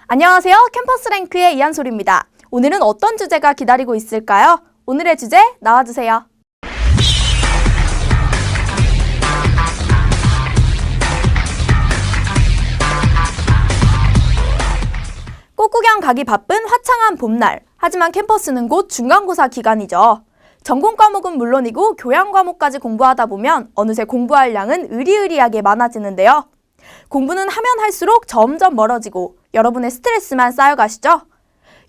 안녕하세요. 캠퍼스 랭크의 이한솔입니다. 오늘은 어떤 주제가 기다리고 있을까요? 오늘의 주제 나와주세요. 꽃구경 가기 바쁜 화창한 봄날. 하지만 캠퍼스는 곧 중간고사 기간이죠. 전공 과목은 물론이고 교양 과목까지 공부하다 보면 어느새 공부할 양은 으리으리하게 많아지는데요. 공부는 하면 할수록 점점 멀어지고 여러분의 스트레스만 쌓여가시죠?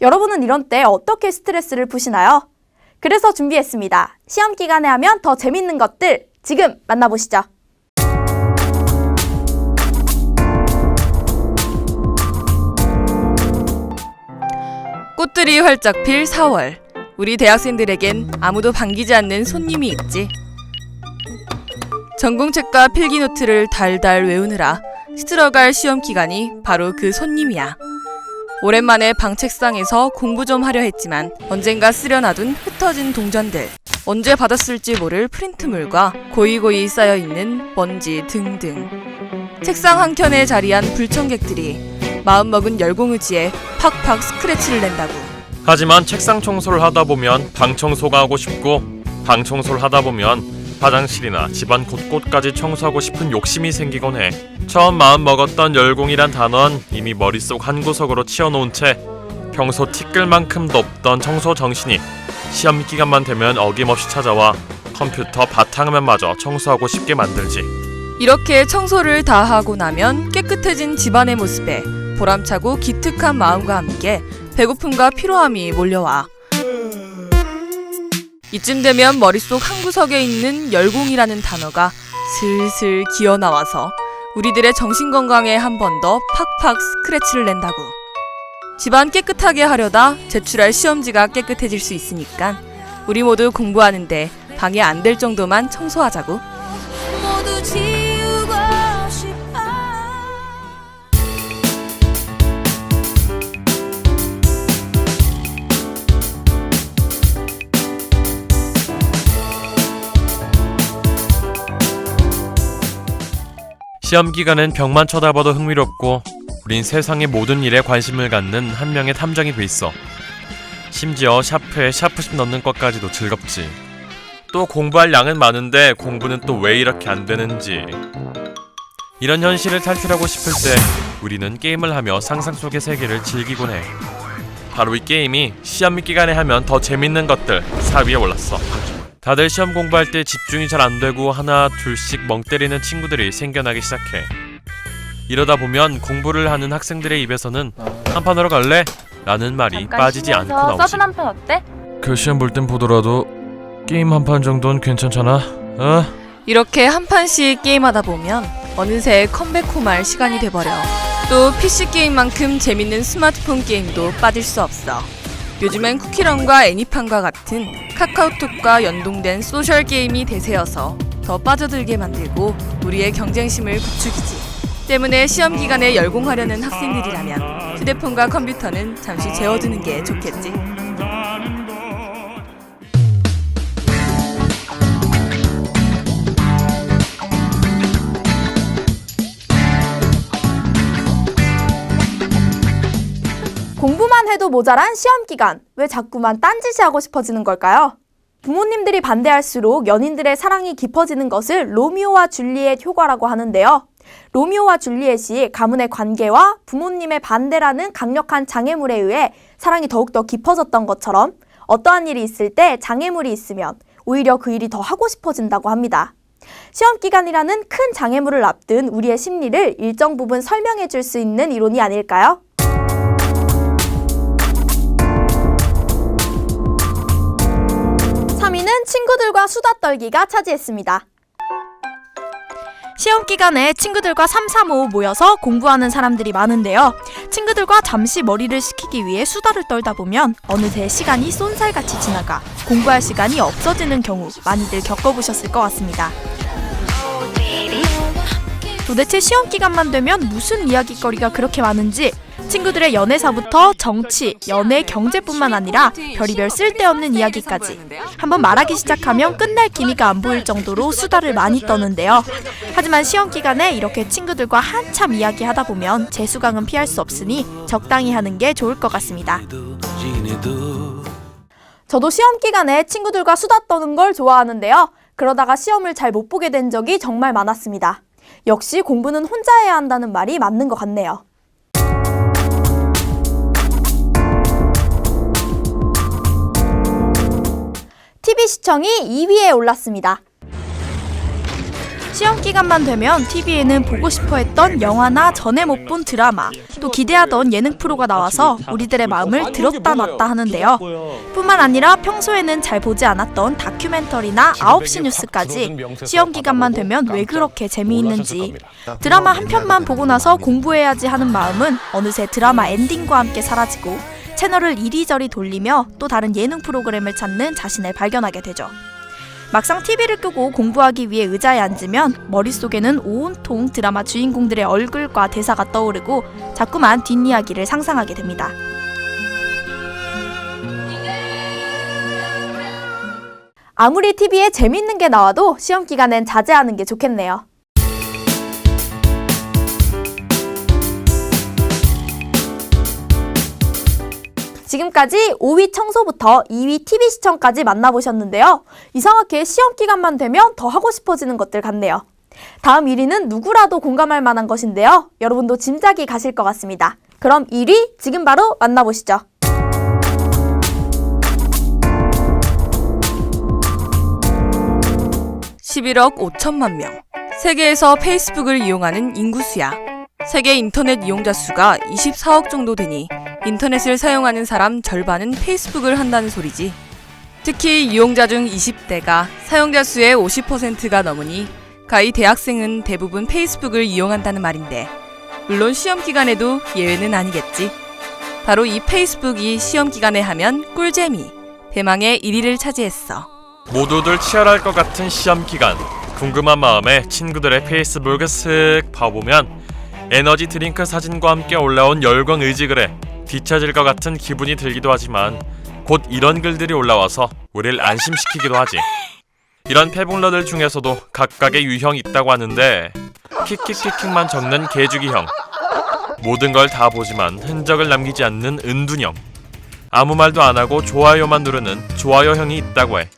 여러분은 이런 때 어떻게 스트레스를 푸시나요? 그래서 준비했습니다. 시험 기간에 하면 더 재밌는 것들 지금 만나보시죠. 꽃들이 활짝 필 4월. 우리 대학생들에겐 아무도 반기지 않는 손님이 있지. 전공책과 필기노트를 달달 외우느라 시들어갈 시험 기간이 바로 그 손님이야. 오랜만에 방 책상에서 공부 좀 하려 했지만 언젠가 쓰려놔둔 흩어진 동전들, 언제 받았을지 모를 프린트물과 고이고이 쌓여있는 먼지 등등. 책상 한켠에 자리한 불청객들이 마음먹은 열공의지에 팍팍 스크래치를 낸다고. 하지만 책상 청소를 하다 보면 방 청소가 하고 싶고, 방 청소를 하다 보면 화장실이나 집안 곳곳까지 청소하고 싶은 욕심이 생기곤 해. 처음 마음 먹었던 열공이란 단어는 이미 머릿속 한 구석으로 치워놓은 채 평소 티끌만큼도 없던 청소 정신이 시험 기간만 되면 어김없이 찾아와 컴퓨터 바탕화면마저 청소하고 싶게 만들지. 이렇게 청소를 다 하고 나면 깨끗해진 집안의 모습에 보람차고 기특한 마음과 함께 배고픔과 피로함이 몰려와. 이쯤 되면 머릿속 한 구석에 있는 열공이라는 단어가 슬슬 기어나와서 우리들의 정신건강에 한 번 더 팍팍 스크래치를 낸다고. 집안 깨끗하게 하려다 제출할 시험지가 깨끗해질 수 있으니까 우리 모두 공부하는데 방해 안 될 정도만 청소하자고. 모두 지우고 싶어. 시험 기간엔 벽만 쳐다봐도 흥미롭고 우린 세상의 모든 일에 관심을 갖는 한 명의 탐정이 돼 있어. 심지어 샤프에 샤프심 넣는 것까지도 즐겁지. 또 공부할 양은 많은데 공부는 또 왜 이렇게 안 되는지. 이런 현실을 탈출하고 싶을 때 우리는 게임을 하며 상상 속의 세계를 즐기곤 해. 바로 이 게임이 시험 기간에 하면 더 재밌는 것들 4위에 올랐어. 다들 시험 공부할 때 집중이 잘 안 되고 하나 둘씩 멍 때리는 친구들이 생겨나기 시작해. 이러다 보면 공부를 하는 학생들의 입에서는 한판 하러 갈래? 라는 말이 빠지지 않고 나오지. 서든 한 편 어때? 그 시험 볼 땐 보더라도 게임 한 판 정도는 괜찮잖아. 이렇게 한 판씩 게임하다 보면 어느새 컴백홈할 시간이 돼버려. 또 PC 게임만큼 재밌는 스마트폰 게임도 빠질 수 없어. 요즘엔 쿠키런과 애니팡과 같은 카카오톡과 연동된 소셜 게임이 대세여서 더 빠져들게 만들고 우리의 경쟁심을 부추기지. 때문에 시험 기간에 열공하려는 학생들이라면 휴대폰과 컴퓨터는 잠시 재워두는 게 좋겠지. 공부만 해도 모자란 시험 기간. 왜 자꾸만 딴짓이 하고 싶어지는 걸까요? 부모님들이 반대할수록 연인들의 사랑이 깊어지는 것을 로미오와 줄리엣 효과라고 하는데요. 로미오와 줄리엣이 가문의 관계와 부모님의 반대라는 강력한 장애물에 의해 사랑이 더욱더 깊어졌던 것처럼 어떠한 일이 있을 때 장애물이 있으면 오히려 그 일이 더 하고 싶어진다고 합니다. 시험 기간이라는 큰 장애물을 앞둔 우리의 심리를 일정 부분 설명해 줄 수 있는 이론이 아닐까요? 친구들과 수다 떨기가 차지했습니다. 시험 기간에 친구들과 335 모여서 공부하는 사람들이 많은데요. 친구들과 잠시 머리를 식히기 위해 수다를 떨다 보면 어느새 시간이 쏜살같이 지나가 공부할 시간이 없어지는 경우 많이들 겪어보셨을 것 같습니다. 도대체 시험 기간만 되면 무슨 이야깃거리가 그렇게 많은지 친구들의 연애사부터 정치, 연애, 경제뿐만 아니라 별의별 쓸데없는 이야기까지 한번 말하기 시작하면 끝날 기미가 안 보일 정도로 수다를 많이 떠는데요. 하지만 시험 기간에 이렇게 친구들과 한참 이야기하다 보면 재수강은 피할 수 없으니 적당히 하는 게 좋을 것 같습니다. 저도 시험 기간에 친구들과 수다 떠는 걸 좋아하는데요. 그러다가 시험을 잘 못 보게 된 적이 정말 많았습니다. 역시 공부는 혼자 해야 한다는 말이 맞는 것 같네요. TV 시청이 2위에 올랐습니다. 시험 기간만 되면 TV에는 보고 싶어 했던 영화나 전에 못 본 드라마, 또 기대하던 예능 프로가 나와서 우리들의 마음을 들었다 놨다 하는데요. 뿐만 아니라 평소에는 잘 보지 않았던 다큐멘터리나 9시 뉴스까지 시험 기간만 되면 왜 그렇게 재미있는지, 드라마 한 편만 보고 나서 공부해야지 하는 마음은 어느새 드라마 엔딩과 함께 사라지고 채널을 이리저리 돌리며 또 다른 예능 프로그램을 찾는 자신을 발견하게 되죠. 막상 TV를 끄고 공부하기 위해 의자에 앉으면 머릿속에는 온통 드라마 주인공들의 얼굴과 대사가 떠오르고 자꾸만 뒷이야기를 상상하게 됩니다. 아무리 TV에 재밌는 게 나와도 시험 기간엔 자제하는 게 좋겠네요. 지금까지 5위 청소부터 2위 TV 시청까지 만나보셨는데요. 이상하게 시험 기간만 되면 더 하고 싶어지는 것들 같네요. 다음 1위는 누구라도 공감할 만한 것인데요. 여러분도 짐작이 가실 것 같습니다. 그럼 1위 지금 바로 만나보시죠. (11억 5천만 명) 세계에서 페이스북을 이용하는 인구수야. 세계 인터넷 이용자 수가 24억 정도 되니 인터넷을 사용하는 사람 절반은 페이스북을 한다는 소리지. 특히 이용자 중 20대가 사용자 수의 50%가 넘으니 가히 대학생은 대부분 페이스북을 이용한다는 말인데, 물론 시험 기간에도 예외는 아니겠지. 바로 이 페이스북이 시험 기간에 하면 꿀재미, 대망의 1위를 차지했어. 모두들 치열할 것 같은 시험 기간. 궁금한 마음에 친구들의 페이스북을 쓱 봐보면 에너지 드링크 사진과 함께 올라온 열광 의지글에 뒤처질 것 같은 기분이 들기도 하지만 곧 이런 글들이 올라와서 우릴 안심시키기도 하지. 이런 페북러들 중에서도 각각의 유형이 있다고 하는데, 킥킥킥킥만 적는 개주기형, 모든 걸 다 보지만 흔적을 남기지 않는 은둔형, 아무 말도 안 하고 좋아요만 누르는 좋아요형이 있다고 해.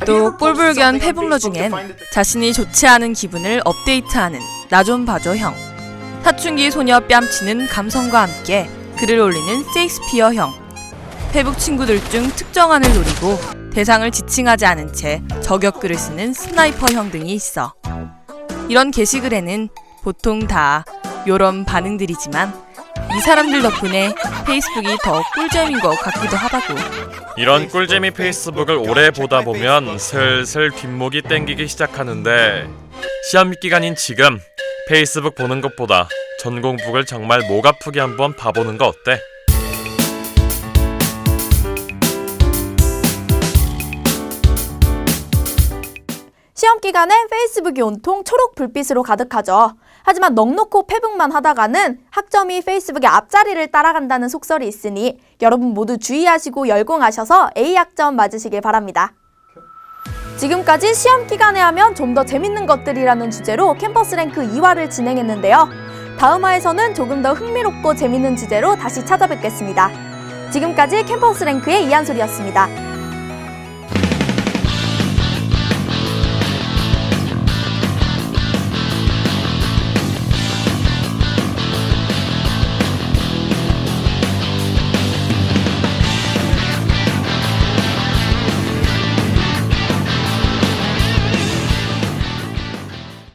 또 꼴불견 페북러 중엔 자신이 좋지 않은 기분을 업데이트하는 나 좀 봐줘형, 사춘기 소녀 뺨치는 감성과 함께 글을 올리는 세익스피어형, 페북 친구들 중 특정한을 노리고 대상을 지칭하지 않은 채 저격글을 쓰는 스나이퍼형 등이 있어. 이런 게시글에는 보통 다 요런 반응들이지만 이 사람들 덕분에 페이스북이 더 꿀잼인 것 같기도 하다고. 이런 꿀잼이 페이스북을 오래 보다 보면 슬슬 뒷목이 땡기기 시작하는데, 시험 기간인 지금 페이스북 보는 것보다 전공북을 정말 목 아프게 한번 봐보는 거 어때? 시험 기간엔 페이스북이 온통 초록 불빛으로 가득하죠. 하지만 넉넉고 페북만 하다가는 학점이 페이스북의 앞자리를 따라간다는 속설이 있으니 여러분 모두 주의하시고 열공하셔서 A학점 맞으시길 바랍니다. 지금까지 시험 기간에 하면 좀 더 재밌는 것들이라는 주제로 캠퍼스 랭크 2화를 진행했는데요. 다음 화에서는 조금 더 흥미롭고 재밌는 주제로 다시 찾아뵙겠습니다. 지금까지 캠퍼스 랭크의 이한솔이었습니다.